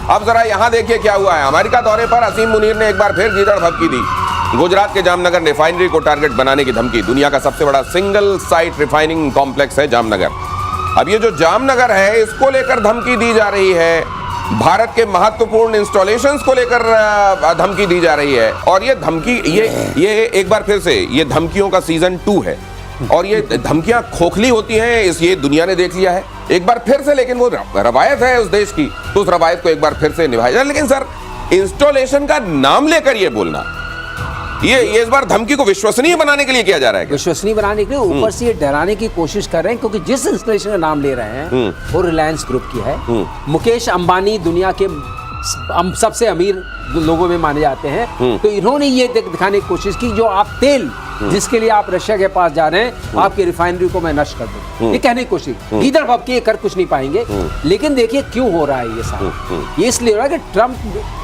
अब जरा यहाँ देखिए क्या हुआ है। अमेरिका दौरे पर असीम मुनीर ने एक बार फिर गीदड़ भभकी दी। गुजरात के जामनगर रिफाइनरी को टारगेट बनाने की धमकी। दुनिया का सबसे बड़ा सिंगल साइट रिफाइनिंग कॉम्प्लेक्स है जामनगर। अब ये जो जामनगर है इसको लेकर धमकी दी जा रही है। भारत के महत्वपूर्ण इंस्टॉलेशंस को लेकर धमकी दी जा रही है। और ये धमकी ये एक बार फिर से ये धमकियों का सीजन 2 है और ये धमकियां खोखली होती हैं इस ये दुनिया ने देख लिया है एक बार फिर से। लेकिन वो रवायत है उस देश की, तो उस रवायत को एक बार फिर से निभाया जाए। लेकिन सर इंस्टॉलेशन का नाम लेकर ये बोलना, ये इस बार धमकी को विश्वसनीय बनाने के लिए किया जा रहा है। विश्वसनीय बनाने के लिए ऊपर से ये डराने की कोशिश कर रहे हैं, क्योंकि जिस इंस्टॉलेशन का नाम ले रहे हैं वो रिलायंस ग्रुप की है। मुकेश अंबानी दुनिया के सबसे अमीर लोगों में माने जाते हैं। तो इन्होंने ये दिखाने की कोशिश की जो आप तेल जिसके लिए आप रशिया के पास जा रहे हैं, आपकी रिफाइनरी को मैं नष्ट कर दूं, ये कहने की कोशिश। गीदड़ भभकी कर कुछ नहीं पाएंगे। लेकिन देखिए क्यों हो रहा है ये सारा। ये इसलिए हो रहा है कि ट्रम्प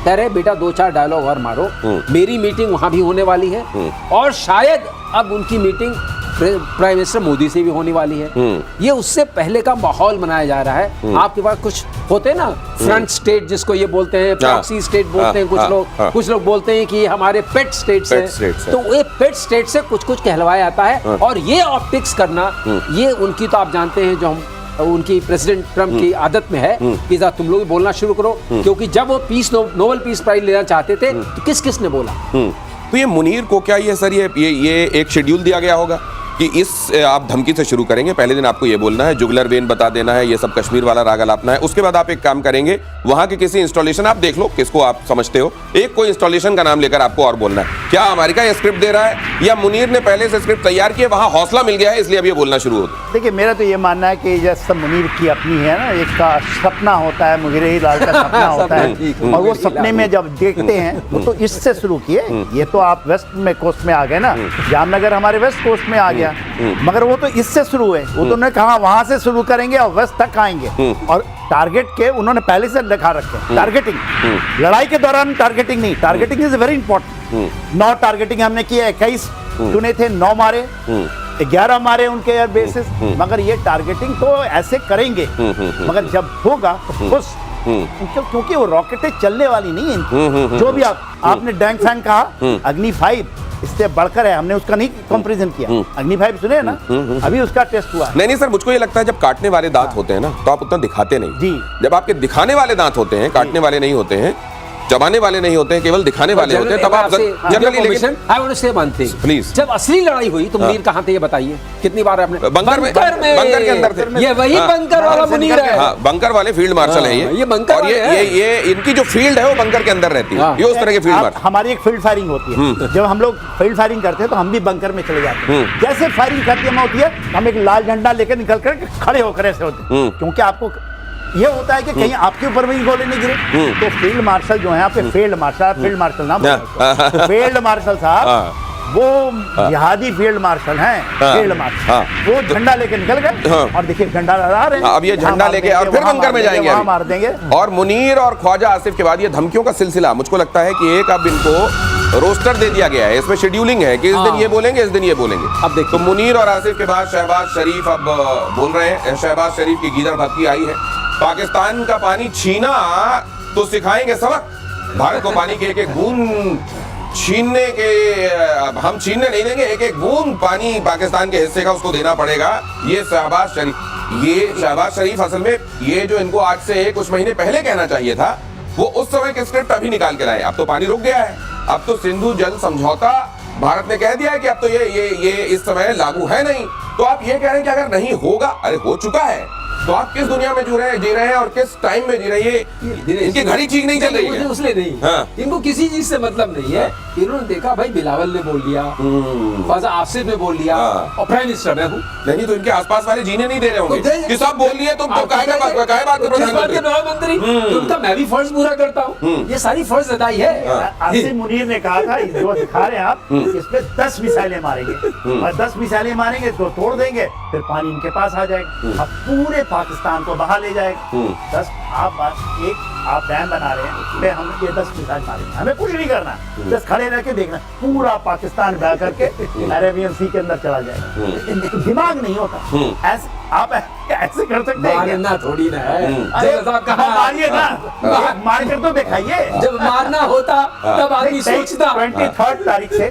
कह रहे बेटा 2-4 डायलॉग और मारो। मेरी मीटिंग वहां भी होने वाली है और शायद अब उनकी मीटिंग प्राइम मिनिस्टर मोदी से भी होने वाली है। ये उससे पहले का माहौल बनाया जा रहा है। आपके पास कुछ होते हैं ना फ्रंट स्टेट जिसको ये बोलते हैं, प्रॉक्सी स्टेट बोलते हैं कुछ लोग बोलते हैं कि ये हमारे पेट स्टेट्स हैं। तो ये पेट स्टेट से कुछ कहलवाया जाता है। और ये ऑप्टिक्स करना, ये उनकी तो आप जानते हैं जो हम उनकी प्रेसिडेंट ट्रम्प की आदत में है कि तुम लोग बोलना शुरू करो। क्योंकि जब वो नोबेल पीस प्राइज लेना चाहते थे तो किसने बोला। तो ये मुनीर को क्या ये सर ये एक शेड्यूल दिया गया होगा कि इस आप धमकी से शुरू करेंगे, पहले दिन आपको ये बोलना है, जुगलर वेन बता देना है, ये सब कश्मीर वाला राग अलापना है। उसके बाद आप एक काम करेंगे, वहां के किसी इंस्टॉलेशन, आप देख लो किसको आप समझते हो, एक कोई इंस्टॉलेशन का नाम लेकर आपको और बोलना है। क्या अमेरिका ये स्क्रिप्ट दे रहा है या मुनीर ने पहले से स्क्रिप्ट तैयार की है, वहां हौसला मिल गया है इसलिए अब ये बोलना शुरू होता? देखिए मेरा तो ये मानना है कि जैसा मुनीर की अपनी है ना, एक का सपना होता है, मुगेरी लाल का सपना होता है और वो सपने में जब देखते हैं वो तो इससे शुरू किए। ये तो आप वेस्ट में कोस्ट में आ गए ना, जामनगर हमारे वेस्ट कोस्ट में आ गया, मगर वो तो इससे शुरू हुए। वो तो उन्होंने कहा वहां से शुरू करेंगे और वेस्ट तक आएंगे। और टारगेट के उन्होंने पहले से लिखा रखे टारगेटिंग। लड़ाई के दौरान टारगेटिंग नहीं, targeting is very important. 9 targeting हमने किया, 21 चुने थे, 9 मारे, 11 मारे उनके एयर बेसिस। मगर ये टारगेटिंग तो ऐसे करेंगे, मगर जब होगा तो खुश, क्योंकि वो रॉकेटें चलने वाली नहीं है। जो भी आपने डैंग फैंग कहा, अग्नि 5 इससे बढ़कर है, हमने उसका नहीं कंपैरिजन किया। अग्नि 5 सुने ना, अभी उसका टेस्ट हुआ। नहीं सर, मुझको ये लगता है जब काटने वाले दांत होते हैं ना तो आप उतना दिखाते नहीं जी। जब आपके दिखाने वाले दांत होते हैं, काटने वाले नहीं होते हैं, चबाने वाले नहीं होते हैं, केवल दिखाने वाले होते हैं, तब आप जनरली। लेकिन आई वांट टू से वन थिंग प्लीज, जब असली लड़ाई हुई तो मुनीर कहां थे ये बताइए? कितनी बार आपने बंकर के अंदर थे। ये वही बंकर वाला मुनीर है। हाँ, बंकर वाले फील्ड मार्शल है ये बंकर। और ये इनकी जो फील्ड है वो बंकर के अंदर रहती है। ये उस तरह के फील्ड मार्शल। हमारी एक फील्ड फायरिंग होती है, जब हम लोग फील्ड फायरिंग करते हैं तो हम भी बंकर में चले जाते हैं। जैसे फायरिंग खत्म होती है हम एक लाल झंडा लेकर निकल कर खड़े होकर ऐसे होते हैं, क्योंकि आपको ये होता है कि कहीं आपके ऊपर भी गोले नहीं गिरे। तो फील्ड मार्शल जो है यहाँ पे फील्ड मार्शल नाम फील्ड मार्शल साहब, वो जिहादी फील्ड मार्शल हैं। फील्ड मार्शल वो झंडा लेके निकल गए और देखिए झंडा लहरा रहे हैं। अब ये झंडा लेके और फिर बंकर में जाएंगे, वहां मार देंगे। और मुनीर और ख्वाजा आसिफ के बाद ये धमकियों का सिलसिला, मुझको लगता है कि एक अब इनको रोस्टर दे दिया गया है, इसमें शेड्यूलिंग है कि इस दिन ये बोलेंगे, इस दिन ये बोलेंगे। अब देखो तो मुनीर और आसिफ के बाद शहबाज शरीफ अब बोल रहे हैं। शहबाज शरीफ की गीदड़ भभकी आई है। पाकिस्तान का पानी छीना तो सिखाएंगे सबक। भारत को पानी के एक बूंद छीनने के हम छीनने नहीं देंगे, एक बूंद पानी पाकिस्तान के हिस्से का उसको देना पड़ेगा। ये शहबाज शरीफ असल में ये जो इनको आज से कुछ महीने पहले कहना चाहिए था, वो उस समय के स्क्रिप्ट अभी निकाल के लाए। अब तो पानी रुक गया है, अब तो सिंधु जल समझौता भारत ने कह दिया है कि अब तो ये इस समय लागू है नहीं। तो आप ये कह रहे हैं कि अगर नहीं होगा, अरे हो चुका है, तो आप किस दुनिया में जी रहे हैं और किस टाइम में जी रहे हैं? इनकी घड़ी ठीक नहीं चल रही है। उसने नहीं, हाँ। इनको किसी चीज से मतलब नहीं है। इन्होंने देखा भाई बिलावल ने बोल लिया, ख्वाजा आसिफ ने बोल लिया और प्राइम मिनिस्टर मैं हूँ। नहीं तो इनके आसपास वाले जीने नहीं दे रहे होंगे कि सब बोल लिए तुम तो काहे बात प्रधानमंत्री उनका मैं भी फर्ज पूरा करता हूँ। ये सारी फर्ज अदाई है। आसिफ मुनीर ने कहा था जो दिखा रहे हैं आप, इसमें 10 मिसाइलें मारेंगे और 10 मिसाइलें मारेंगे तो तोड़ देंगे, फिर पानी इनके पास आ जाएगा, अब पूरे पाकिस्तान को बहा ले जाएगा। 10 आप डैम बना रहे हैं, हम ये 10 मिसाइल मारेंगे, हमें कुछ नहीं करना, बस खड़े रह के देखना, पूरा पाकिस्तान बह करके अरेबियन सी के अंदर चला जाएगा। दिमाग नहीं होता। ऐसे आप ऐसे कर सकते हैं क्या? मारना थोड़ी ना है। अरे जब साहब कहा मारिए ना, मार कर तो दिखाइए। जब मारना होता तब आदमी सोचता। 23 तारीख से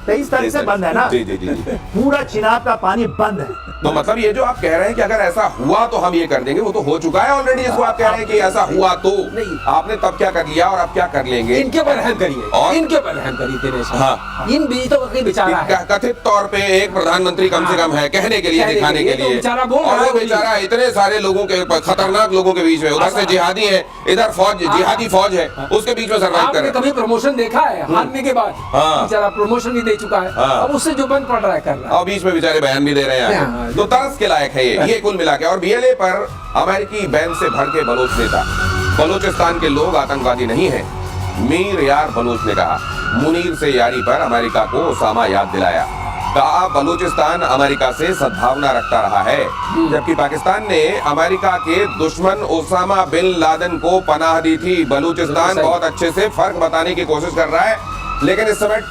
23 तारीख से बंद है ना, जी जी जी जी। पूरा चिनाब का पानी बंद है। तो मतलब ये जो आप कह रहे हैं कि अगर ऐसा हुआ तो हम ये कर देंगे, वो तो हो चुका है ऑलरेडी, जिसको आप कह रहे हैं कि ऐसा हुआ तो नहीं। आपने तब क्या कर लिया और अब क्या कर लेंगे? इनके पर रहम करिए, और? इनके पर रहम करिए दिनेश। हाँ। इन बीतों का बेचारा है। कथित तौर पे एक प्रधानमंत्री कम से कम है, कहने के लिए, कहने दिखाने के के लिए, तो लिए, बेचारा बोल और रहा वो है बेचारा इतने सारे लोगों के खतरनाक लोगों के बीच में, उधर से जिहादी है, इधर फौज, जिहादी फौज है, उसके बीच में सर्वाइव कर आपने रहे कभी प्रमोशन देखा है हारने के बाद? हाँ। बेचारा प्रमोशन भी दे चुका है, हाँ। अब उससे जो बंद पड़ रहा है कर रहा है। और बीच में बेचारे बयान भी दे रहे हैं हाँ। आगे। तो तरस के लायक है ये कुल मिला के। और बीएलए पर अमेरिकी बैन से भड़ के बलोच नेता, बलोचिस्तान के लोग आतंकवादी नहीं है, मीर यार बलोच ने कहा। मुनीर से यारी पर अमेरिका को ओसामा याद दिलाया। कहा बलूचिस्तान अमेरिका से सद्भावना रखता रहा है, जबकि पाकिस्तान ने अमेरिका के दुश्मन ओसामा बिन लादेन को पनाह दी थी। बलूचिस्तान बहुत अच्छे से फर्क बताने की कोशिश कर रहा है, लेकिन इस समय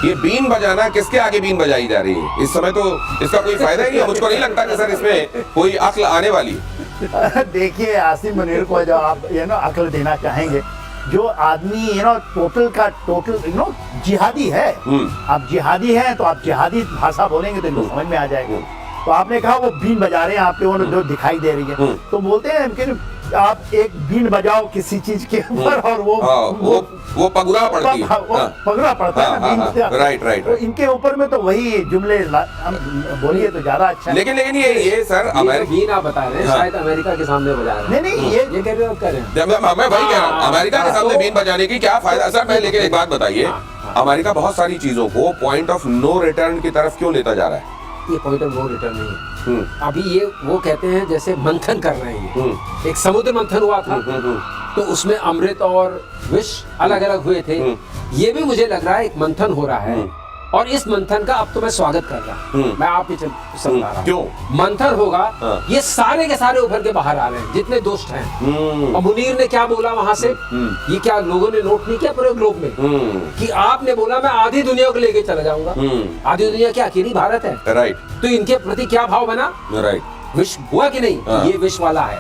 ये बीन बजाना किसके आगे बीन बजाई जा रही है इस समय, तो इसका कोई फायदा ही नहीं है। मुझको नहीं लगता कि सर इसमें कोई अक्ल आने वाली है। देखिए आसिम मुनीर को जो आप अक्ल देना चाहेंगे, जो आदमी टोटल का टोटल जिहादी है, आप जिहादी हैं तो आप जिहादी भाषा बोलेंगे तो इनको समझ में आ जाएगा। तो आपने कहा वो बीन बजा रहे हैं आपके वो जो दिखाई दे रही है, तो बोलते हैं कि आप एक बीन बजाओ किसी चीज के ऊपर और वो पगुरा पड़ती है, पगड़ा पड़ता है ना बीन। राइट। तो इनके ऊपर में तो वही जुमले हम बोलिए तो ज्यादा अच्छा है। लेकिन ये सर बीन आप बता रहे हैं, शायद अमेरिका के सामने बजा रहे हैं। नहीं ये कह रहे हो कर रहे हैं। मैं वही कह रहा हूँ, अमेरिका के सामने बीन बजाने की क्या फायदा सर। मैं लेकिन एक बात बताइए, अमेरिका बहुत सारी चीजों को पॉइंट ऑफ नो रिटर्न की तरफ क्यों लेता जा रहा है? ये पॉइंट ऑफ नो रिटर्न नहीं है। अभी ये वो कहते हैं जैसे मंथन कर रहे हैं। एक समुद्र मंथन हुआ था, तो उसमें अमृत और विष अलग अलग हुए थे। ये भी मुझे लग रहा है एक मंथन हो रहा है, और इस मंथन का अब तो मैं स्वागत कर रहा हूँ। मैं आपके समझा रहा हूँ क्यों मंथन होगा। ये सारे के सारे उभर के बाहर आ रहे हैं जितने दुष्ट हैं। और मुनीर ने क्या बोला वहां से, ये क्या लोगों ने नोट नहीं किया पूरे ग्लोब में, कि आपने बोला मैं आधी दुनिया को लेके चला जाऊंगा। आधी दुनिया क्या अकेली भारत है? राइट। तो इनके प्रति क्या भाव बना? राइट। विष हुआ कि नहीं? ये विष वाला है।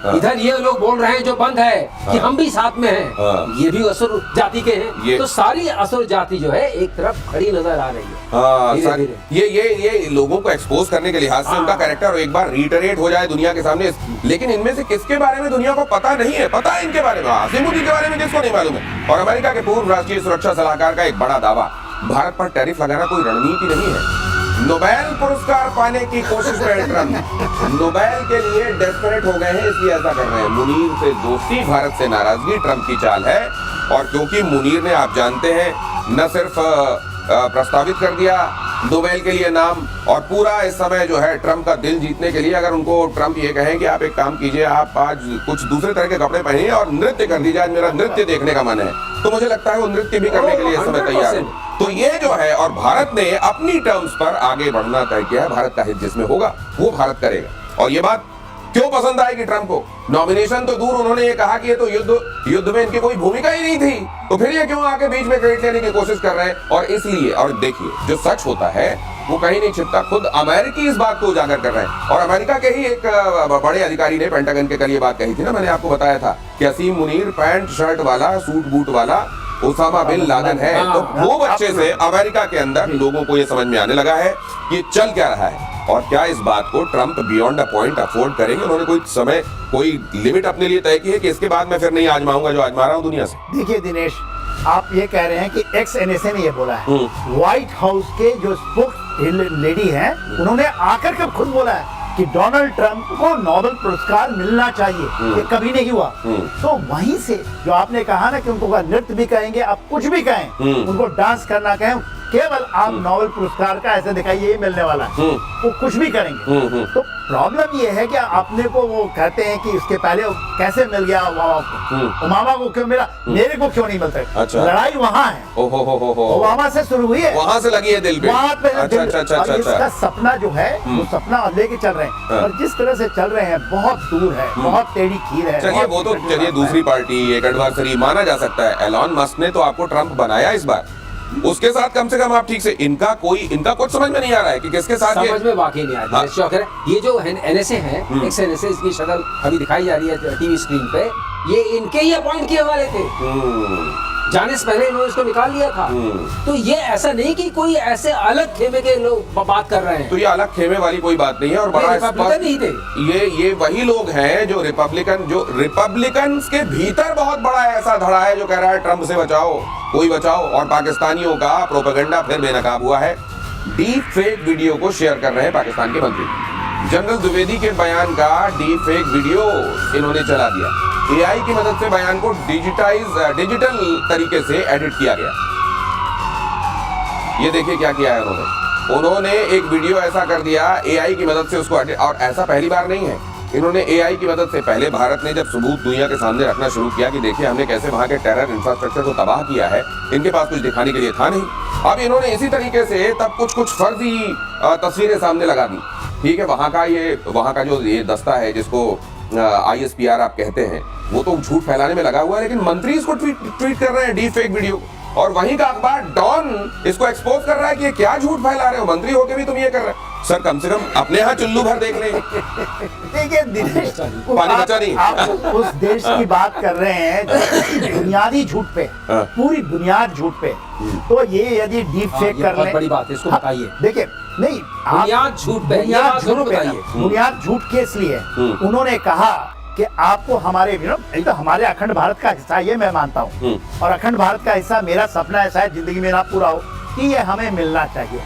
इधर ये लोग बोल रहे हैं जो बंद है कि हम भी साथ में हैं। ये भी असुर जाति के हैं। तो सारी असुर जाति जो है एक तरफ खड़ी नजर आ रही है। धीरे-धीरे। ये लोगों को एक्सपोज करने के लिहाज से उनका कैरेक्टर एक बार रिटरेट हो जाए दुनिया के सामने। लेकिन इनमें से किसके बारे में दुनिया को पता नहीं है? पता है इनके बारे में, आसिम मुनीर के बारे में किसको नहीं मालूम है? और अमेरिका के पूर्व राष्ट्रीय सुरक्षा सलाहकार का एक बड़ा दावा, भारत पर टैरिफ लगाना कोई रणनीति नहीं है। नोबेल पुरस्कार पाने की कोशिश में ट्रम्प नोबेल के लिए डेस्परेट हो गए हैं, इसलिए ऐसा कर रहे हैं। मुनीर से दोस्ती, भारत से नाराजगी ट्रम्प की चाल है। और क्योंकि मुनीर ने, आप जानते हैं, न सिर्फ प्रस्तावित कर दिया नोबेल के लिए नाम, और पूरा इस समय जो है ट्रम्प का दिल जीतने के लिए अगर उनको ट्रम्प ये कहें कि आप एक काम कीजिए, आप आज कुछ दूसरे तरह के कपड़े पहनिए और नृत्य कर दीजिए, आज मेरा नृत्य देखने का मन है, तो मुझे लगता है वो नृत्य भी करने के लिए इस समय तैयार है। तो ये जो है, और भारत ने अपनी टर्म्स पर आगे बढ़ना तय किया है। भारत का हित जिसमें होगा वो भारत करेगा। और ये बात क्यों पसंद आएगी ट्रम्प को? नॉमिनेशन तो दूर, उन्होंने ये कहा कि ये तो युद्ध में इनकी कोई भूमिका ही नहीं थी, तो फिर ये क्यों आके बीच में क्रेडिट लेने की कोशिश कर रहे हैं? और इसलिए, और देखिए, जो सच होता है वो कहीं नहीं छिपता, खुद अमेरिकी इस बात को उजागर कर रहे हैं। और अमेरिका के ही एक बड़े अधिकारी ने पेंटागन के कल ये बात कही थी ना, मैंने आपको बताया था कि असीम मुनीर पैंट शर्ट वाला, सूट बूट वाला ओसामा बिन लादेन है। तो वो बच्चे से अमेरिका के अंदर लोगों को ये समझ में आने लगा है कि चल क्या रहा है, और क्या इस बात को Trump beyond a point afford करेंगे। उन्होंने कोई समय, कोई लिमिट अपने लिए तय की है कि इसके बाद मैं फिर नहीं आजमाऊंगा जो आजमा रहा हूं दुनिया से। देखिए दिनेश, आप ये कह रहे हैं कि एक्स एनएसए ने ये बोला है। व्हाइट हाउस के जो स्पोक्स लेडी हैं, उन्होंने आकर के खुद बोला है कि डोनाल्ड ट्रंप को नोबेल पुरस्कार मिलना चाहिए। ये कभी नहीं हुआ। तो वहीं से जो आपने कहा ना कि उनको नृत्य भी कहेंगे, आप कुछ भी कहें, उनको डांस करना कहें, केवल आप नोबेल पुरस्कार का ऐसे दिखाइए ये मिलने वाला है, वो कुछ भी करेंगे। तो प्रॉब्लम ये है कि आपने को वो कहते हैं कि उसके पहले कैसे मिल गया ओबामा को, ओबामा को क्यों मिला, मेरे को क्यों नहीं मिलता? अच्छा। लड़ाई वहाँ है, ओबामा से शुरू हुई है, वहाँ से लगी है दिल पे। वहाँ पे अच्छा। इसका सपना जो है वो सपना लेके चल रहे हैं, और जिस तरह से चल रहे हैं बहुत दूर है, बहुत टेढ़ी खीर है। चलिए वो तो, चलिए दूसरी पार्टी एक एडवर्सरी माना जा सकता है। एलॉन मस्क ने तो आपको ट्रम्प बनाया इस बार, उसके साथ कम से कम आप ठीक से इनका कुछ समझ में नहीं आ रहा है कि किसके साथ समझ में वाकई नहीं आ रहा है। शौकर, ये जो NSA है, एक्स NSA, इसकी शक्ल अभी दिखाई जा रही है टीवी स्क्रीन पे, ये इनके ही अपॉइंट किए वाले थे। जाने से पहले इन्होंने इसको निकाल लिया था। तो ये ऐसा नहीं कि कोई ऐसे अलग खेमे के लोग बात कर रहे हैं। तो ये अलग खेमे वाली कोई बात नहीं है। और बड़ा रिपब्लिकन नहीं थे ये वही लोग हैं जो रिपब्लिकन के भीतर बहुत बड़ा ऐसा धड़ा है जो कह रहा है ट्रम्प से बचाओ, कोई बचाओ। और पाकिस्तानियों का प्रोपेगेंडा फिर बेनकाब हुआ है। डीप फेक वीडियो को शेयर कर रहे हैं पाकिस्तान के मंत्री। जनरल द्विवेदी के बयान का डीप फेक वीडियो इन्होंने चला दिया। AI की मदद से बयान को डिजिटल तरीके से एडिट किया गया। ये देखिए क्या किया है उन्होंने एक वीडियो ऐसा कर दिया AI की मदद से उसको एडिट। और ऐसा पहली बार नहीं है। इन्होंने AI की मदद से पहले भारत ने जब सबूत दुनिया के सामने रखना शुरू किया कि देखिए हमने कैसे वहां के टेरर इंफ्रास्ट्रक्चर को तबाह किया है, इनके पास कुछ दिखाने के लिए था नहीं। अब इन्होंने इसी तरीके से तब कुछ फर्जी तस्वीरें सामने लगा दी। ठीक है, वहां का जो ये दस्ता है जिसको ISPR आप कहते हैं, वो तो झूठ फैलाने में लगा हुआ है, लेकिन मंत्री इसको ट्वीट कर रहे हैं डीप फेक वीडियो। और वहीं का अखबार डॉन इसको एक्सपोज कर रहा है कि ये क्या झूठ फैला रहे हो, मंत्री होके भी तुम ये कर रहे हो। सर कम से कम अपने यहाँ चुल्लू भर देख लें। देखिए दिनेश, पानी बचा नहीं। आप उस देश की बात कर रहे हैं जो बुनियादी झूठ पे, पूरी बुनियाद झूठ पे। तो ये यदि डीप फेक कर लें, बड़ी बात है, इसको बताइए। देखिए नहीं, बुनियाद झूठ पे, बुनियाद झूठ किस लिए? उन्होंने कहा कि आपको हमारे तो हमारे अखंड भारत का हिस्सा, ये मैं मानता हूँ, और अखंड भारत का हिस्सा मेरा सपना ऐसा है जिंदगी में ना पूरा हो कि ये हमें मिलना चाहिए।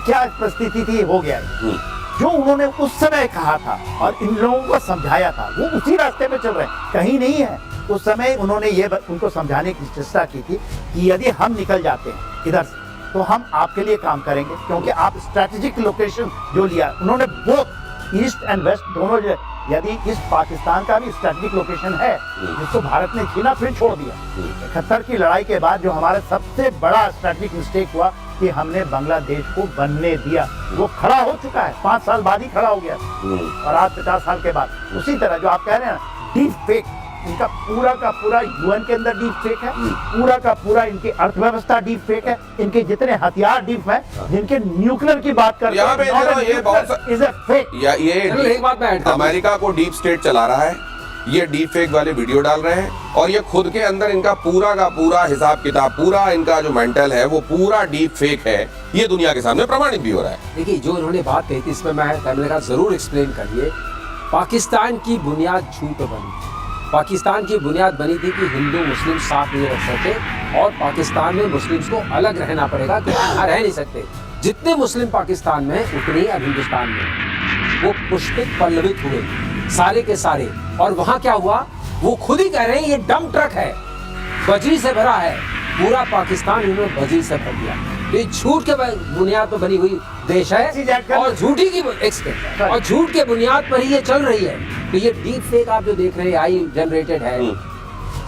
क्या परिस्थिति थी, हो गया जो उन्होंने उस समय कहा था और इन लोगों को समझाया था, वो उसी रास्ते पे चल रहे हैं, कहीं नहीं है। उस समय उन्होंने ये उनको समझाने की चेष्टा की थी कि यदि हम निकल जाते हैं इधर से तो हम आपके लिए काम करेंगे, क्योंकि आप स्ट्रेटेजिक लोकेशन जो लिया उन्होंने, बोथ ईस्ट एंड वेस्ट दोनों, यदि इस पाकिस्तान का भी स्ट्रेटेजिक लोकेशन है जिसको भारत ने छीना फिर छोड़ दिया। 71 की लड़ाई के बाद जो हमारा सबसे बड़ा स्ट्रेटेजिक मिस्टेक हुआ कि हमने बांग्लादेश को बनने दिया, वो खड़ा हो चुका है, 5 साल बाद ही खड़ा हो गया और आज 50 साल के बाद। उसी तरह जो आप कह रहे हैं ना डीप फेक, इनका पूरा का पूरा UN के अंदर डीप फेक है, पूरा का पूरा इनकी अर्थव्यवस्था डीप फेक है, इनके जितने हथियार डीप है, जिनके न्यूक्लियर की बात करते हैं, ये अमेरिका को डीप स्टेट चला रहा है, ये डीप फेक वाले वीडियो डाल रहे हैं और ये खुद के अंदर इनका पूरा का पूरा हिसाब किताब, पूरा इनका जो मेंटल है वो पूरा डीप फेक है। ये दुनिया के सामने प्रमाणित भी हो रहा है। देखिए जो इन्होंने बात कही थी इसमें मैंने कहा जरूर एक्सप्लेन करिए। पाकिस्तान की बुनियाद झूठ पे बनी थी। पाकिस्तान की बुनियाद बनी थी कि हिंदू मुस्लिम साथ नहीं रह सकते और पाकिस्तान में मुस्लिम्स को अलग रहना पड़ेगा, क्योंकि यहाँ रह नहीं सकते। जितने मुस्लिम पाकिस्तान में उतने ही अब हिंदुस्तान में, वो पुष्पित पल्लवित हुए सारे के सारे। और वहाँ क्या हुआ, वो खुद ही कह रहे हैं ये डंप ट्रक है, बजरी से भरा है, पूरा पाकिस्तान इन्होंने बजरी से भर दिया। ये झूठ के बुनियाद पर बनी हुई देश है और झूठी की और झूठ के बुनियाद पर ही ये चल रही है। तो ये डीप फेक आप जो देख रहे हैं AI जनरेटेड है,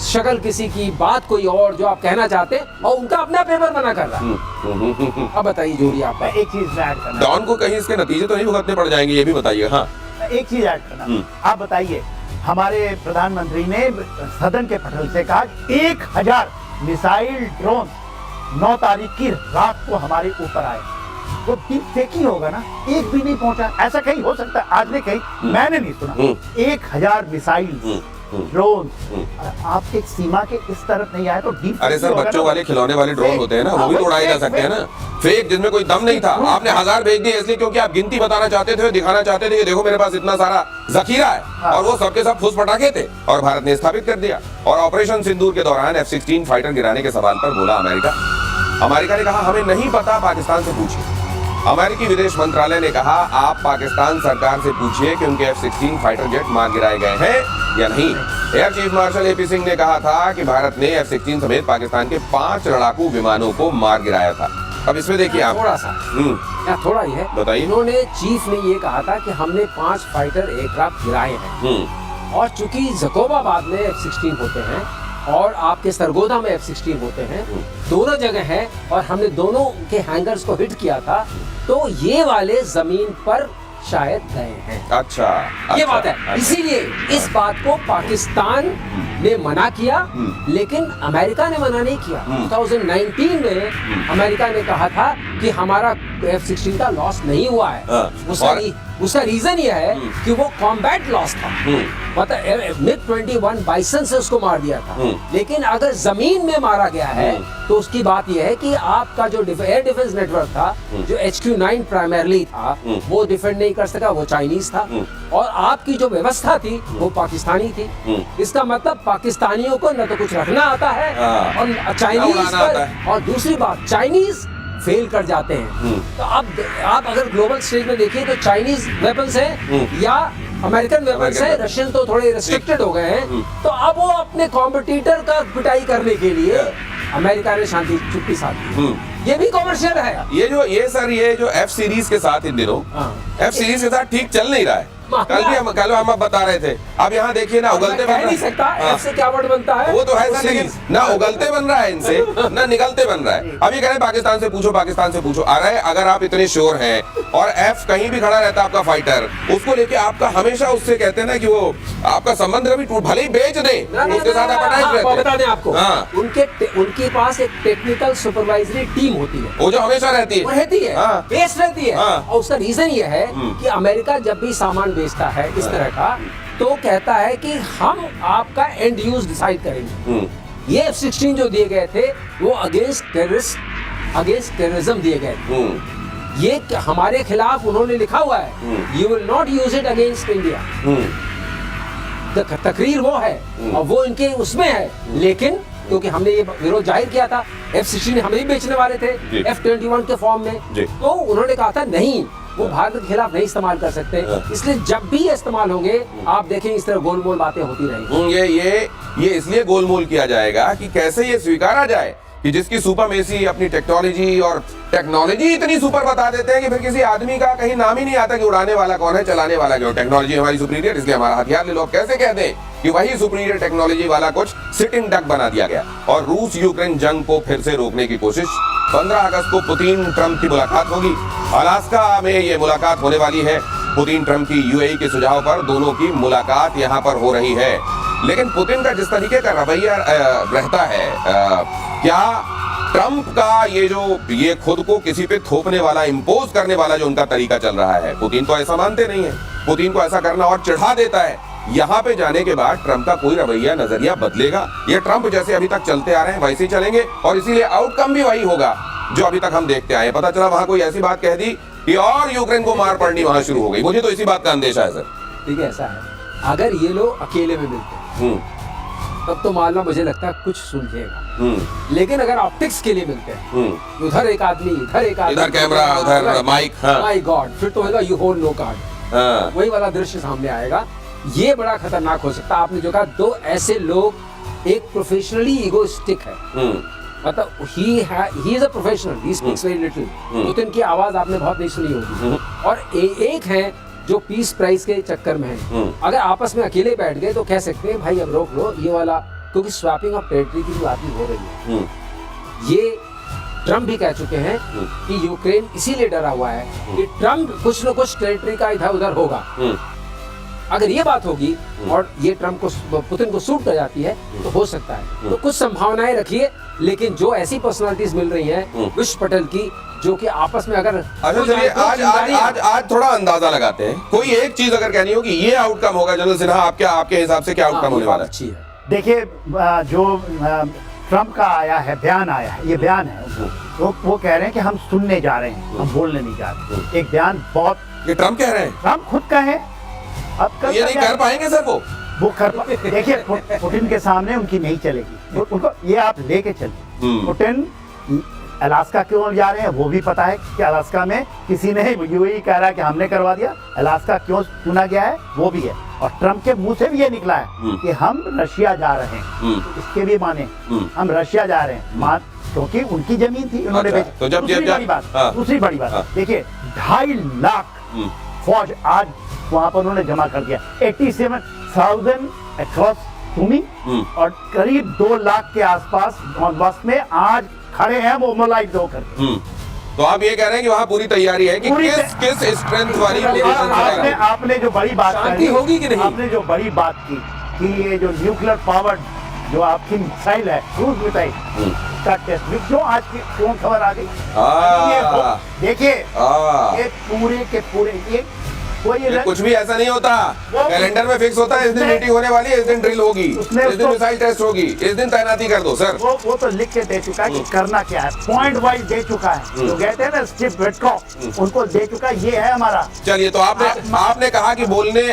शक्ल किसी की, बात कोई और जो आप कहना चाहते हैं और उनका अपना पेपर बना कर रहा है। अब बताइए जोड़ी आप एक चीज ऐड करना, डॉन को कहीं इसके नतीजे तो नहीं भुगतने पड़ जाएंगे, ये भी बताइए। हाँ एक चीज ऐड करना, आप बताइए, हमारे प्रधानमंत्री ने सदन के पटल से कहा 1000 मिसाइल ड्रोन 9 तारीख की रात को हमारे ऊपर आए। वो डीप फेक ही होगा ना, एक भी नहीं पहुंचा। ऐसा कहीं हो सकता है, आज ने कहीं, मैंने नहीं सुना। 1000 मिसाइल ड्रोन आपके सीमा के इस तरफ नहीं आए तो डीप। अरे सर बच्चों वाले खिलौने वाले ड्रोन होते हैं ना, वो भी तो उड़ाए जा सकते हैं ना। फेक जिसमें कोई दम नहीं था, आपने 1000 भेज दिए इसलिए क्योंकि आप गिनती बताना चाहते थे, दिखाना चाहते थे कि देखो मेरे पास इतना सारा जखीरा है, और वो सबके सब फुस पटाखे थे और भारत ने स्थापित कर दिया। और ऑपरेशन सिंदूर के दौरान F-16 फाइटर गिराने के सवाल पर बोला अमेरिका ने कहा हमें नहीं पता, पाकिस्तान से पूछिए। अमेरिकी विदेश मंत्रालय ने कहा आप पाकिस्तान सरकार से पूछिए कि उनके F-16 फाइटर जेट मार गिराए गए हैं या नहीं। Air chief marshal AP Singh ने कहा था कि भारत ने F-16 समेत पाकिस्तान के 5 लड़ाकू विमानों को मार गिराया था। अब इसमें देखिए आप थोड़ा सा थोड़ा ही है, बताइए। इन्होंने चीफ ने ये कहा था कि हमने 5 फाइटर एयरक्राफ्ट गिराए हैं, और चूंकि जकोबाबाद में F-16 होते हैं और आपके सरगोदा में F-16 होते हैं, दोनों जगह हैं और हमने दोनों के हैंगर्स को हिट किया था, तो ये वाले जमीन पर शायद गए हैं। अच्छा, ये बात है। अच्छा। इसीलिए इस बात को पाकिस्तान ने मना किया, लेकिन अमेरिका ने मना नहीं किया। 2019 में अमेरिका ने कहा था कि हमारा F-16 का लॉस नहीं हुआ है। उसका रीजन ये है कि वो कॉम्बैट लॉस था, मतलब MiG-21 बाइसन से उसको मार दिया था। लेकिन अगर जमीन में मारा गया है तो उसकी बात यह है कि आपका जो एयर डिफेंस नेटवर्क था, जो HQ-9 प्राइमरली था, वो डिफेंड नहीं कर सका, वो चाइनीज था। और आपकी जो व्यवस्था थी वो पाकिस्तानी थी। इसका मतलब पाकिस्तानियों को न तो कुछ रखना आता है और चाइनीज पर, और दूसरी बात चाइनीज फेल कर जाते हैं। तो अब आप अगर ग्लोबल स्टेज में देखिए तो चाइनीज वेपन्स हैं या अमेरिकन वेपन्स हैं, रशियन तो थोड़े रिस्ट्रिक्टेड हो गए हैं। तो अब वो अपने कॉम्पिटिटर का पिटाई करने के लिए अमेरिका ने शांति चुप्पी साध दी। ये भी कॉमर्शियल है। ये जो F सीरीज के साथ इन दिनों F सीरीज के साथ ठीक चल नहीं रहा है। कल हम बता रहे थे। अब यहाँ देखिए ना, उगलते बन नहीं सकता F से क्या वर्ड बनता है, वो तो है सर, लेकिन ना उगलते बन रहा है इनसे ना निगलते बन रहा है। अभी कह रहे पाकिस्तान से पूछो, पाकिस्तान से पूछो। अरे अगर आप इतने श्योर हैं और F कहीं भी खड़ा रहता है आपका फाइटर, उसको लेके आपका हमेशा उससे कहते हैं ना कि वो आपका संबंध कभी टूट, भले ही बेच दे, उसके साथ आप अटैच रहते हैं। बता दें आपको, उनके पास एक टेक्निकल सुपरवाइजरी टीम होती है, वो जो हमेशा रहती है, बेस रहती है। और उसका रीजन ये है कि अमेरिका जब भी सामान बेचता है इस तरह का, तो कहता है कि हम आपका एंड यूज डिसाइड करेंगे। ये F-16 जो दिए गए थे वो अगेंस्ट टेररिज्म दिए गए थे। ये हमारे खिलाफ उन्होंने लिखा हुआ है, you will not use it against India. तकरीर वो है और वो इनके उसमें है, लेकिन क्योंकि हमने ये विरोध जाहिर किया था, F-16 हमें ही बेचने वाले थे F-21 के फॉर्म में, तो उन्होंने कहा था नहीं, वो भारत के खिलाफ नहीं इस्तेमाल कर सकते। इसलिए जब भी इस्तेमाल होंगे आप देखेंगे इस तरह गोलमोल बातें होती रहेंगी। ये इसलिए गोलमोल किया जाएगा कि कैसे ये स्वीकारा जाए कि जिसकी सुपरमेसी अपनी टेक्नोलॉजी इतनी सुपर बता देते हैं कि फिर किसी आदमी का कहीं नाम ही नहीं आता कि उड़ाने वाला कौन है, चलाने वाला क्यों। टेक्नोलॉजी हमारी सुपीरियर, इसलिए हमारा हथियार ले लो। कैसे कह दें कि वही सुपीरियर टेक्नोलॉजी वाला कुछ सिटिंग डक बना दिया गया। और रूस यूक्रेन जंग को फिर से रोकने की कोशिश। 15 अगस्त को पुतिन ट्रंप की मुलाकात होगी। अलास्का में ये मुलाकात होने वाली है। पुतिन ट्रंप की UAE के सुझाव पर दोनों की मुलाकात यहाँ पर हो रही है। लेकिन पुतिन का जिस तरीके का रवैया रहता है, क्या ट्रंप का ये खुद को किसी पे थोपने वाला, इम्पोज करने वाला जो उनका तरीका चल रहा है, पुतिन तो ऐसा मानते नहीं है। पुतिन को ऐसा करना और चिढ़ा देता है। यहाँ पे जाने के बाद ट्रंप का कोई रवैया, नजरिया बदलेगा? ये ट्रंप जैसे अभी तक चलते आ रहे हैं वैसे ही चलेंगे और इसीलिए आउटकम भी वही होगा जो अभी तक हम देखते आए। पता चला वहां कोई ऐसी बात कह दी कि और यूक्रेन को मार पड़नी वहां शुरू हो गई। मुझे तो इसी बात का अंदेशा है सर। ठीक है, ऐसा है। अगर ये लोग अकेले में मिलते हैं तब तो मालूम मुझे लगता है कुछ सुलझेगा। लेकिन अगर ऑप्टिक्स के लिए मिलते हैं, उधर एक आदमी, इधर एक आदमी, इधर कैमरा, उधर माइक, माय गॉड, फिर तो होगा यू होल्ड नो कार्ड। वही वाला दृश्य सामने आएगा। ये बड़ा खतरनाक हो सकता है। आपने जो कहा, दो ऐसे लोग, एक प्रोफेशनली ईगोइस्टिक है, मतलब he is a professional, he speaks very little. Putin की आवाज आपने बहुत नहीं सुनी होगी। और एक है जो पीस प्राइस के चक्कर में है। अगर आपस में अकेले बैठ गए तो कह सकते हैं भाई अब रोक लो ये वाला, क्योंकि स्वैपिंग ऑफ टेरिटरी की जो बात हो रही है, ये ट्रम्प भी कह चुके हैं कि यूक्रेन इसीलिए डरा हुआ है कि ट्रम्प कुछ न कुछ टेरिटरी का इधर उधर होगा। अगर ये बात होगी और ये ट्रम्प को, पुतिन को सूट कर जाती है तो हो सकता है। तो कुछ संभावनाएं रखिए, लेकिन जो ऐसी पर्सनालिटीज मिल रही हैं विश्व पटेल की, जो कि आपस में अगर चलिए आज थोड़ा अंदाजा लगाते हैं। कोई एक चीज अगर कहनी हो कि ये आउटकम होगा, जनरल सिन्हा आपके हिसाब से क्या आउटकम होने वाला है? अच्छी है। देखिए, जो ट्रम्प का आया है, बयान आया है, ये बयान है, वो कह रहे हैं कि हम सुनने जा रहे हैं, हम बोलने नहीं जा रहे। एक बयान बहुत, ये ट्रम्प कह रहे हैं, ट्रम्प खुद का है। अब ये नहीं कर पाएंगे सर वो कर देखिए, पुतिन के सामने उनकी नहीं चलेगी। उनको ये आप लेके चलिए। पुतिन अलास्का क्यों जा रहे हैं वो भी पता है कि अलास्का में किसी ने UAE कह रहा है कि हमने करवा दिया। अलास्का क्यों चुना गया है वो भी है। और ट्रम्प के मुंह से भी ये निकला है कि हम रशिया जा रहे हैं। इसके भी माने हम रशिया जा रहे हैं, क्योंकि उनकी जमीन थी, उन्होंने बेची। तो जब दूसरी बड़ी बात देखिए, 2.5 लाख फौज आज वहां पर उन्होंने जमा कर दिया। 87,000 अक्रॉस सुमी और करीब 2 लाख के आसपास डॉनबास में आज खड़े हैं वो मोलाइज होकर। तो आप ये कह रहे हैं कि वहाँ पूरी तैयारी है कि पूरी किस स्ट्रेंथ वाली पोजीशन आपने आपने जो बड़ी बात शांति करी, होगी कि नहीं? आपने जो बड़ी बात की कि ये जो न्यूक्लियर पावर्ड जो आपकी मिसाइल है, क्रूज मिसाइल का टेस्ट, जो आज की क्यों खबर आ गई, देखिए ये पूरे के पूरे ये कोई ये कुछ भी ऐसा नहीं होता, कैलेंडर में फिक्स होता है, इस दिन मीटिंग होने वाली है, इस दिन ड्रिल होगी, इस दिन मिसाइल टेस्ट होगी, इस दिन तैनाती कर दो सर। वो तो लिख के दे चुका है कि करना क्या है, पॉइंट वाइज दे चुका है, जो कहते हैं ना स्टीव विटकॉफ, उनको दे चुका है, ये है हमारा। चलिए, तो आपने कहा कि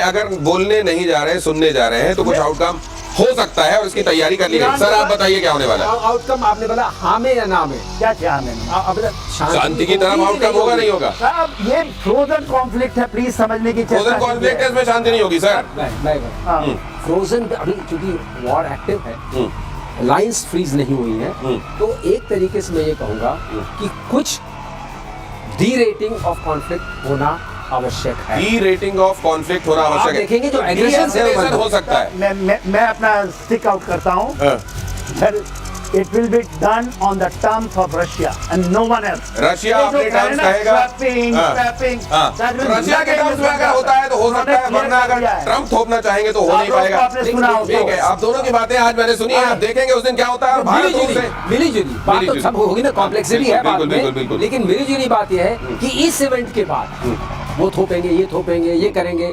अगर बोलने नहीं जा रहे, सुनने जा रहे हैं तो कुछ आउटकम हो सकता है और इसकी तैयारी कर ली गई। सर आप बताइए क्या होने वाला है? आउटकम आपने बोला हाँ में या ना में? क्या है शांति की तरफ आउटकम होगा नहीं होगा? साहब ये फ्रोजन कॉन्फ्लिक्ट है, प्लीज समझने की फ्रोजन कॉन्फ्लिक्ट है, इसमें शांति नहीं होगी सर। फ्रोजन अभी क्योंकि वॉर एक्टिव है, लाइंस फ्रीज नहीं हुई है, तो एक तरीके से मैं ये कहूंगा कि कुछ डी रेटिंग ऑफ कॉन्फ्लिक्ट होना आवश्यक है। डी रेटिंग ऑफ कॉन्फ्लिक्ट होना आवश्यक है। देखेंगे जो एग्रेशन हो सकता है। मैं अपना स्टिक आउट करता हूँ sir, it will be done on the terms of Russia and no one else। Russia अपने टर्म्स कहेगा। रशिया के टर्म्स में अगर होता है तो हो सकता है, वरना अगर ट्रम्प थोपना चाहेंगे तो हो नहीं पाएगा। ठीक है, आप दोनों की बातें आज मैंने सुनी है, आप देखेंगे उस दिन क्या होता है। और भारत से मिली-जुली बात तो सब होगी ना, कॉम्प्लेक्सिटी है बात में, लेकिन मिली-जुली बात यह है कि इस इवेंट के बाद वो थोपेंगे, ये करेंगे,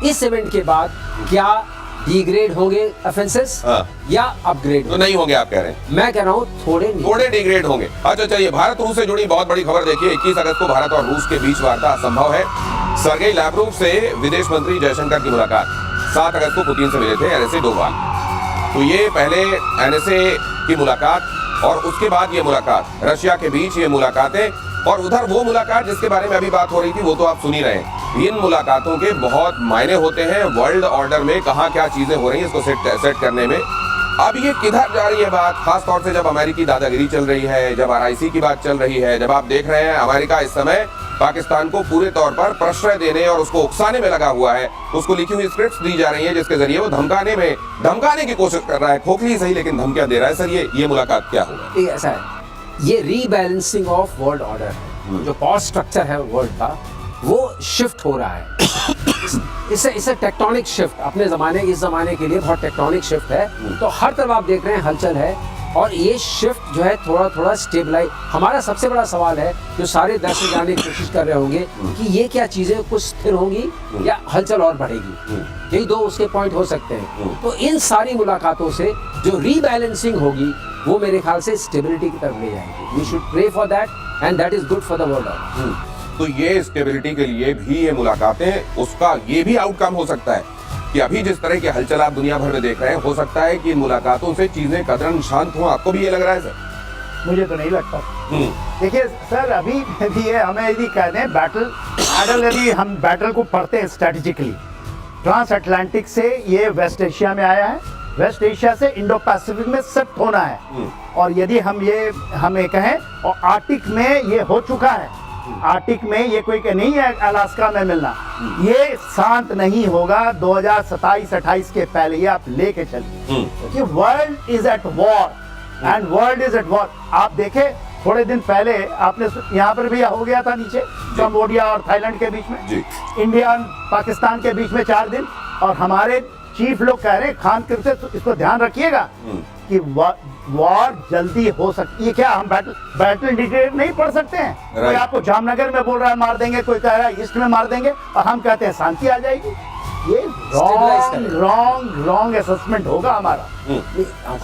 इस इवेंट के बाद क्या डिग्रेड होंगे ऑफेंसेस या अपग्रेड? तो नहीं होंगे आप कह रहे हैं? मैं कह रहा हूँ थोड़े डिग्रेड होंगे। अच्छा चलिए, भारत रूस से जुड़ी बहुत बड़ी खबर देखिए। 21 अगस्त को भारत और रूस के बीच वार्ता असंभव है। सर्गेई लैवरोव से विदेश मंत्री जयशंकर की मुलाकात 7 अगस्त को पुतिन से मिले थे एनएसए डोभाल। तो ये पहले एनएसए की मुलाकात और उसके बाद ये मुलाकात, रशिया के बीच ये मुलाकातें, और उधर वो मुलाकात जिसके बारे में अभी बात हो रही थी वो तो आप सुन ही रहे हैं। इन मुलाकातों के बहुत मायने होते हैं वर्ल्ड ऑर्डर में, कहाँ क्या चीजें हो रही हैं इसको सेट करने में। अब ये किधर जा रही है बात, खास तौर से जब अमेरिकी दादागिरी चल रही है, जब आरआईसी की बात चल रही है, जब आप देख रहे हैं अमेरिका इस समय पाकिस्तान को पूरे तौर पर प्रश्रय देने और उसको उकसाने में लगा हुआ है। उसको लिखी हुई स्क्रिप्ट्स दी जा रही है जिसके जरिए वो धमकाने की कोशिश कर रहा है, खोखली सही लेकिन धमकियां दे रहा है। सर ये मुलाकात क्या होगा? ऐसा है, ये रीबैलेंसिंग ऑफ वर्ल्ड ऑर्डर है, जो पावर स्ट्रक्चर है वर्ल्ड का वो शिफ्ट हो रहा है। इससे टेक्टोनिक शिफ्ट अपने ज़माने इस ज़माने के लिए बहुत टेक्टोनिक शिफ्ट है। तो हर तरफ आप देख रहे हैं हलचल है, और ये शिफ्ट जो है थोड़ा स्टेबलाइज। हमारा सबसे बड़ा सवाल है, जो सारे दर्शक जानने की कोशिश कर रहे होंगे कि ये क्या चीज़ें कुछ स्थिर होंगी या हलचल और बढ़ेगी, यही दो उसके पॉइंट हो सकते हैं। तो इन सारी मुलाकातों से जो रीबैलेंसिंग होगी वो मेरे ख्याल से स्टेबिलिटी की तरफ ले जाएगी। We should pray for that and that is good for the world. तो ये स्टेबिलिटी के लिए भी ये मुलाकातें, उसका ये भी आउटकम हो सकता है कि अभी जिस तरह की हलचल आप दुनिया भर में देख रहे हैं, हो सकता है कि इन मुलाकातों से चीजें कदरन शांत हों। आपको भी ये लग रहा है सर? मुझे तो नहीं लगता। देखिए सर, अभी भी हमें यदि कहते हैं बैटल, यदि हम बैटल को पढ़ते हैं स्ट्रेटेजिकली, ट्रांस अटलांटिक से ये वेस्ट एशिया में आया है, वेस्ट एशिया से इंडो पैसिफिक में शिफ्ट होना है। और यदि हमें कहें, और आर्टिक में ये हो चुका है, आर्टिक में ये कोई नहीं है अलास्का में मिलना, ये शांत नहीं होगा 2027-28 के पहले, ये आप लेके चलिए कि world is at war and world is at war. आप देखें थोड़े दिन पहले आपने यहाँ पर भी हो गया था नीचे, कंबोडिया और थाईलैंड के बीच में, इंडिया और पाकिस्तान के बीच में 4 दिन, और हमारे चीफ लोग कह रहे हैं खान से तो इसको ध्यान रखिएगा कि वॉर जल्दी हो सकती है। क्या हम बैटल डिक्लेयर नहीं पढ़ सकते हैं? कोई आपको जामनगर में बोल रहा है मार देंगे, कोई कह रहा है ईस्ट में मार देंगे, और हम कहते हैं शांति आ जाएगी। ये रॉन्ग असेसमेंट होगा हमारा।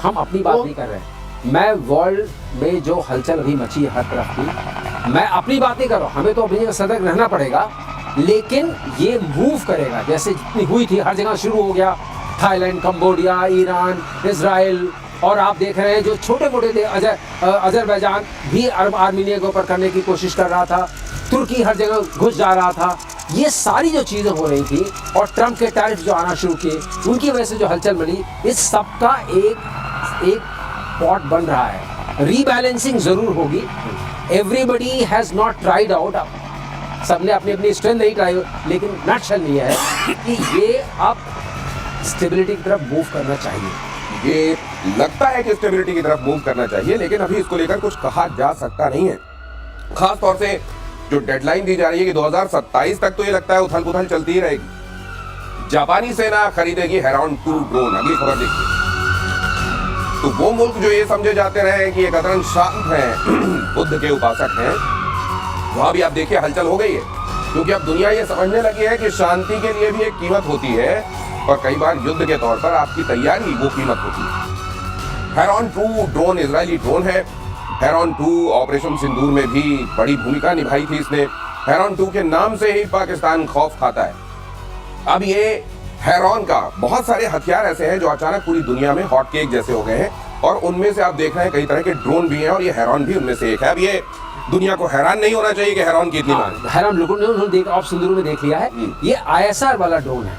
हम अपनी बात नहीं कर रहे हैं, मैं वर्ल्ड में जो हलचल अभी मची है हर तरफ की, मैं अपनी बात नहीं कर रहा हूँ। हमें तो अपनी सतर्क रहना पड़ेगा, लेकिन ये मूव करेगा जैसे जितनी हुई थी, हर जगह शुरू हो गया, थाईलैंड, कंबोडिया, ईरान, इजराइल, और आप देख रहे हैं जो छोटे मोटे थे, अजरबैजान भी आर्मीनिया के ऊपर करने की कोशिश कर रहा था, तुर्की हर जगह घुस जा रहा था। ये सारी जो चीज़ें हो रही थी और ट्रम्प के टैरिफ जो आना शुरू किए, उनकी वजह से जो हलचल बनी, इस सब का एक पॉट बन रहा है। रीबैलेंसिंग जरूर होगी। Everybody has not tried out, सबने अपनी अपनी स्ट्रेंथ नहीं ट्राई, लेकिन नटशल ये है कि ये अब स्टेबिलिटी की तरफ मूव करना चाहिए। ये लगता है कि स्टेबिलिटी की तरफ मूव करना चाहिए, लेकिन अभी इसको लेकर कुछ कहा जा सकता नहीं है। खास तौर से जो डेडलाइन दी जा रही है कि 2027 तक तो ये लगता है उथल पुथल चलती ही रहेगी। जापानी सेना खरीदेगी हेरॉन 2 ड्रोन। अगली खबर देखिए। तो वो मुल्क जो ये समझे जाते रहे कि ये कतरन शांत हैं, बुद्ध के उपासक हैं, वहां भी आप देखिए हलचल हो गई है, क्योंकि अब दुनिया ये समझने लगी है कि शांति के लिए भी एक कीमत होती है और कई बार युद्ध के तौर पर आपकी तैयारी वो कीमत होती है। हेरॉन 2 ड्रोन इजरायली ड्रोन है। हेरॉन 2 ऑपरेशन सिंदूर में भी बड़ी भूमिका निभाई थी इसने। हेरॉन 2 के नाम से ही पाकिस्तान खौफ खाता है। अब ये हेरॉन का बहुत सारे हथियार ऐसे हैं जो अचानक पूरी दुनिया में हॉट केक जैसे हो गए हैं और उनमें से आप देख रहे हैं कई तरह के ड्रोन भी हैं और ये हेरॉन भी उनमें से एक है। अब ये दुनिया को हैरान नहीं होना चाहिए कि हेरॉन की इतनी मांग। हैरान बिल्कुल नहीं, उन्होंने देखा, ऑफ सिंदूर में देख लिया है। ये ISR वाला ड्रोन है,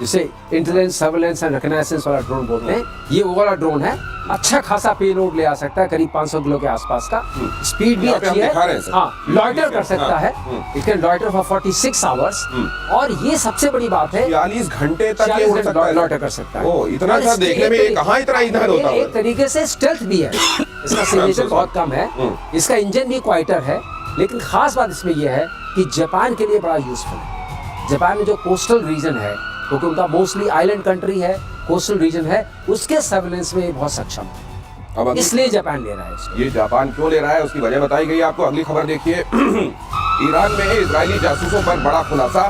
जिसे इंटेलिजेंस सर्वेलेंस एंड रिकॉग्निशंस वाला ड्रोन बोलते हैं। ये वो वाला ड्रोन है, अच्छा खासा पेलोड ले आ सकता है, करीब 500 किलो के आसपास का। स्पीड भी अच्छी है, हाँ, लॉइटर कर सकता है। It can loiter for 46 hours. और ये सबसे बड़ी बात है, 40 घंटे तक ये उड़ सकता है, लॉइटर कर सकता है। ओ, इतना सा देखने में ये कहाँ इतना ईंधन होता है। एक तरीके से स्टेल्थ भी है, इसका सिग्नेचर बहुत कम है। इसका इंजन भी क्वाइटर है, लेकिन खास बात इसमें यह है कि जापान के लिए बड़ा यूजफुल है। जापान में जो कोस्टल रीजन है, क्योंकि उनका मोस्टली आइलैंड कंट्री है, कोस्टल रीजन है, उसके सर्वेलेंस में बहुत सक्षम है। अब इसलिए जापान ले रहा है इसको। ये जापान क्यों ले रहा है उसकी वजह बताई गई आपको। अगली खबर देखिए। ईरान में इजरायली जासूसों पर बड़ा खुलासा।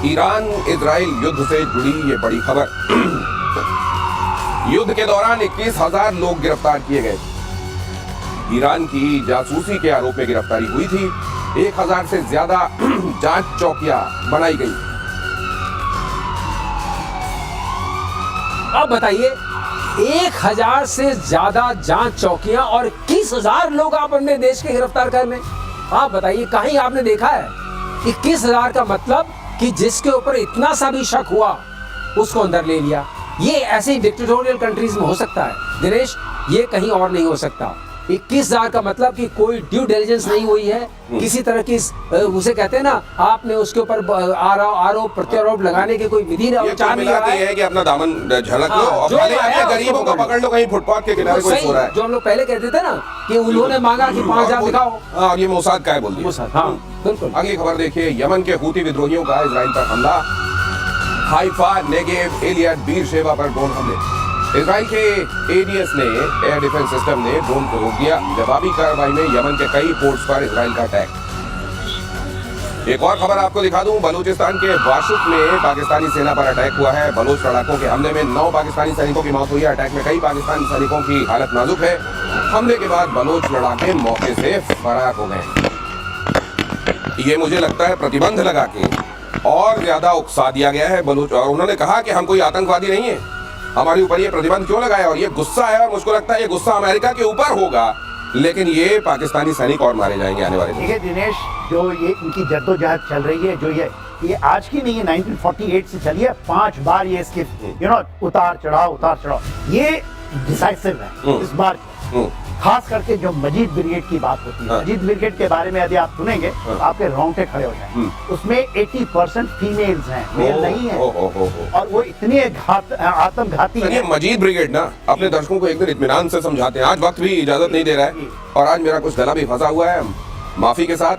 ईरान इजराइल युद्ध से जुड़ी ये बड़ी खबर। युद्ध के दौरान 21,000 लोग गिरफ्तार किए गए। ईरान की जासूसी के आरोप में गिरफ्तारी हुई थी। 1,000 से ज्यादा जांच चौकियां बनाई गई। अब बताइए, 1,000 से ज्यादा जांच चौकियां और 21,000 लोग आप अपने देश के गिरफ्तार कर लें। आप बताइए, कहीं आपने देखा है 21,000 का मतलब कि जिसके ऊपर इतना सा भी शक हुआ उसको अंदर ले लिया। ये ऐसे ही डिक्टेटोरियल कंट्रीज में हो सकता है दिनेश, ये कहीं और नहीं हो सकता। 21,000 का मतलब कि कोई ड्यू डिलिजेंस नहीं हुई है, किसी तरह की उसे कहते हैं ना, आपने उसके ऊपर आरोप प्रत्यारोप लगाने की कोई विधि ये है कि अपना दामन झलक लो और भले गरीबों को पकड़ लो, कहीं फुटपाथ के किनारे कोई सो रहा है। जो हम लोग पहले कहते थे ना कि उन्होंने मांगा कि 5,000 दिखाओ, और ये मोसाद का है बोल दिया। हाँ बिल्कुल। अगली खबर देखिए। यमन के हूती विद्रोहियों का इजराइल पर हमला। हाइफा, नेगेव, एलियट, बीरशेबा पर ड्रोन हमले। इजराइल के ADS ने, एयर डिफेंस सिस्टम ने ड्रोन को रोक दिया। जवाबी कार्रवाई में यमन के कई पोर्ट्स पर इजराइल का अटैक। एक और खबर आपको दिखा दूं। बलूचिस्तान के वाशुक में पाकिस्तानी सेना पर अटैक हुआ है। बलोच लड़ाकों के हमले में 9 पाकिस्तानी सैनिकों की मौत हुई है। अटैक में कई पाकिस्तानी सैनिकों की हालत नाजुक है। हमले के बाद बलोच लड़ाके मौके से फरार हो गए। ये मुझे लगता है प्रतिबंध लगा के और ज्यादा उकसा दिया गया है बलोच, और उन्होंने कहा कि हम कोई आतंकवादी नहीं है, हमारे ऊपर ये प्रतिबंध क्यों लगाया। और ये गुस्सा है, और मुझको लगता है ये गुस्सा अमेरिका के ऊपर होगा, लेकिन ये पाकिस्तानी सैनिक और मारे जाएंगे आने वाले दिन। देखिए दिनेश, जो ये इनकी जद्दोजहद चल रही है, जो ये आज की नहीं है, 1948 से चली है। 5 बार ये इसके उतार चढ़ाव ये डिसाइसिव है इस बार। खास करके जो मजीद ब्रिगेड की बात होती है, मजीद ब्रिगेड के बारे में यदि आप सुनेंगे तो आपके रोंगटे खड़े हो जाएंगे। उसमें 80% फीमेल्स हैं, मेल नहीं है। और वो इतने आत्मघाती है। मजीद ब्रिगेड ना अपने दर्शकों को एक दिन इत्मीनान से समझाते हैं। आज वक्त भी इजाजत नहीं दे रहा है और आज मेरा कुछ गला भी फंसा हुआ है, माफी के साथ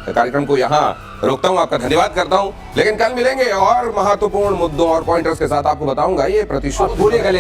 कार्यक्रम को यहाँ रोकता हूँ। आपका धन्यवाद करता हूँ, लेकिन कल मिलेंगे और महत्वपूर्ण मुद्दों और पॉइंटर्स के साथ। आपको बताऊंगा ये प्रतिशोध पूरे गले